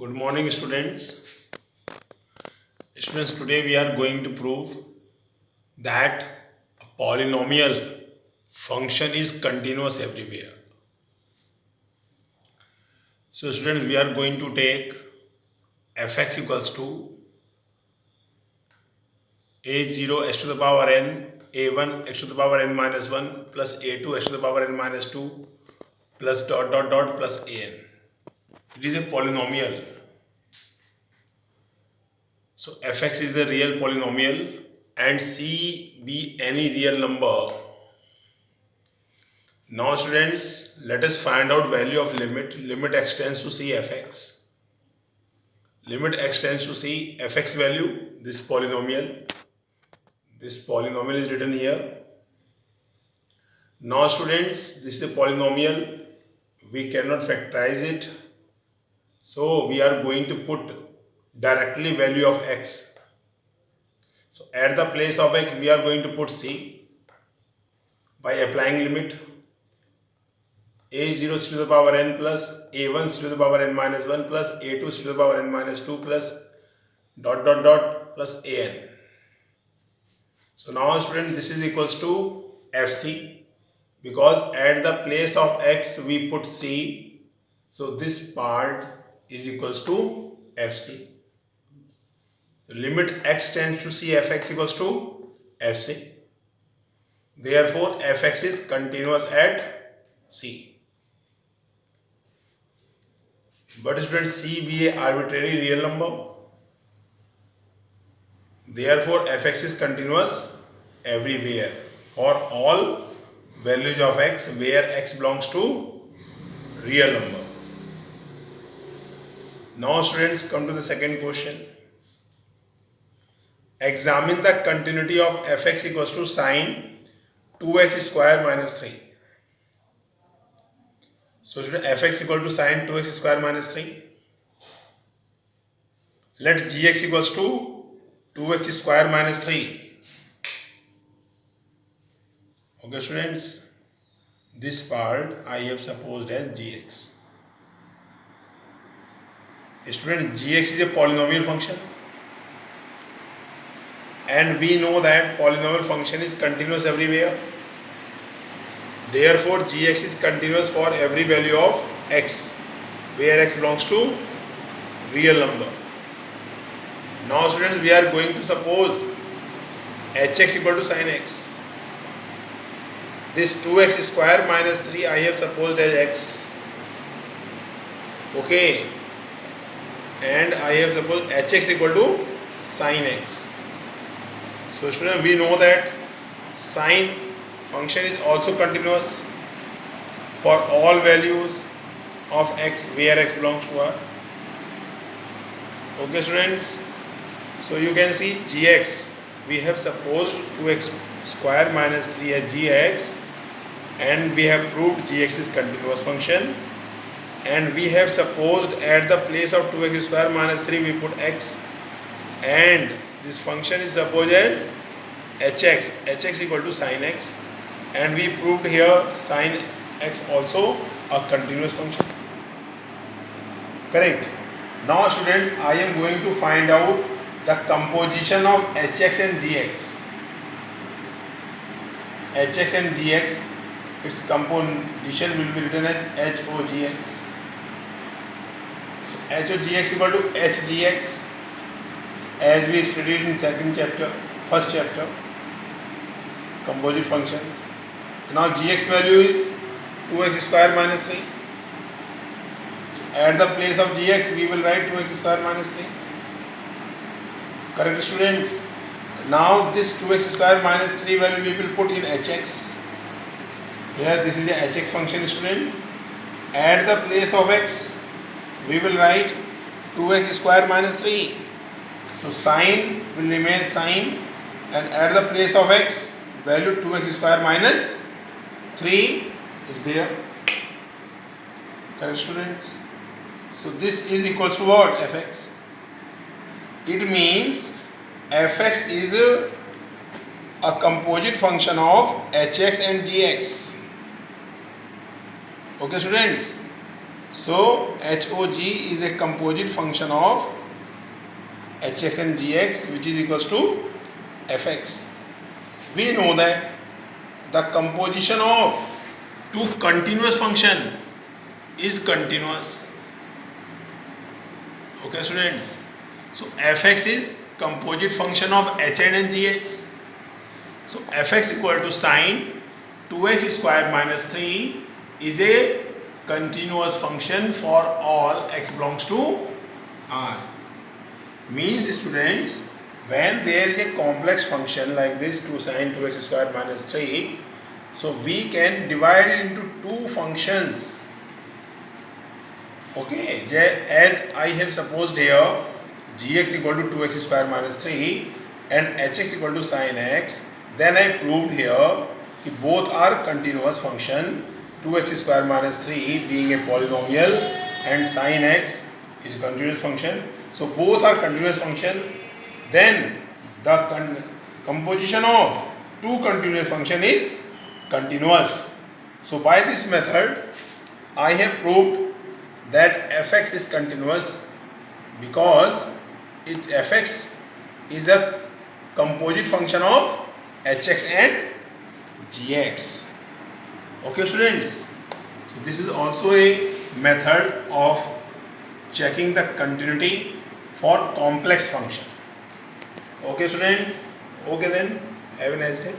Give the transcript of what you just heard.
Good morning, students. Students, today we are going to prove that a polynomial function is continuous everywhere. So, students, we are going to take fx equals to a0 x to the power n, a1 x to the power n minus 1 plus a2 x to the power n minus 2 plus dot dot dot plus an. It is a polynomial. So, fx is a real polynomial and c be any real number. Now students, let us find out value of limit. Limit x tends to c fx. Limit x tends to c fx value, this polynomial. This polynomial is written here. Now students, this is a polynomial. We cannot factorize it. So we are going to put directly value of x. So at the place of x, we are going to put c by applying limit a0 c to the power n plus a1 c to the power n minus 1 plus a2 c to the power n minus 2 plus dot dot dot plus an. So now student, this is equals to fc because at the place of x we put c. So this part is equals to fc. The limit x tends to c fx equals to fc. Therefore fx is continuous at c. But students, c be a arbitrary real number. Therefore fx is continuous everywhere for all values of x where x belongs to real number. Now students, come to the second question. Examine the continuity of fx equals to sine 2x square minus 3. So student, fx equal to sine 2x square minus 3. Let gx equals to 2x square minus 3. Okay students, this part I have supposed as gx. Student, gx is a polynomial function and we know that polynomial function is continuous everywhere. Therefore gx is continuous for every value of x where x belongs to real number. Now students, we are going to suppose hx equal to sin x. This 2x square minus 3 I have supposed as x. Okay. And I have supposed hx equal to sin x. So students, we know that sine function is also continuous for all values of x where x belongs to R. Okay students. So you can see gx, we have supposed 2x square minus 3 as gx and we have proved gx is continuous function and we have supposed at the place of 2x square minus 3 we put x and this function is supposed as hx equal to sin x and we proved here sin x also a continuous function. Correct. Now student, I am going to find out the composition of hx and gx. Hx and gx, its composition will be written as HOGX. So HOGX equal to HGX as we studied in first chapter, composite functions. Now gx value is 2x square minus 3. So at the place of gx we will write 2x square minus 3. Correct students? Now this 2x square minus 3 value we will put in hx. Here this is a hx function student. At the place of x we will write 2x square minus 3. So sine will remain sine and at the place of x value 2x square minus 3 is there. Correct students? So this is equals to what? fx. It means fx is a composite function of hx and gx. Okay students? So HOG is a composite function of hx and gx, which is equals to fx. We know that the composition of two continuous function is continuous. Okay students, so fx is composite function of hn and gx. So fx equal to sine 2x square minus 3 is a continuous function for all x belongs to R. Means students, when there is a complex function like this 2 sine 2x square minus 3, so we can divide it into two functions. Okay, as I have supposed here gx equal to 2x square minus 3 and hx equal to sine x, then I proved here that both are continuous function, 2x square minus 3 being a polynomial and sine x is a continuous function. So both are continuous function. Then the composition of two continuous function is continuous. So by this method I have proved that fx is continuous because fx is a composite function of hx and gx. Okay students, so this is also a method of checking the continuity for complex function. Okay students, okay then, have a nice day.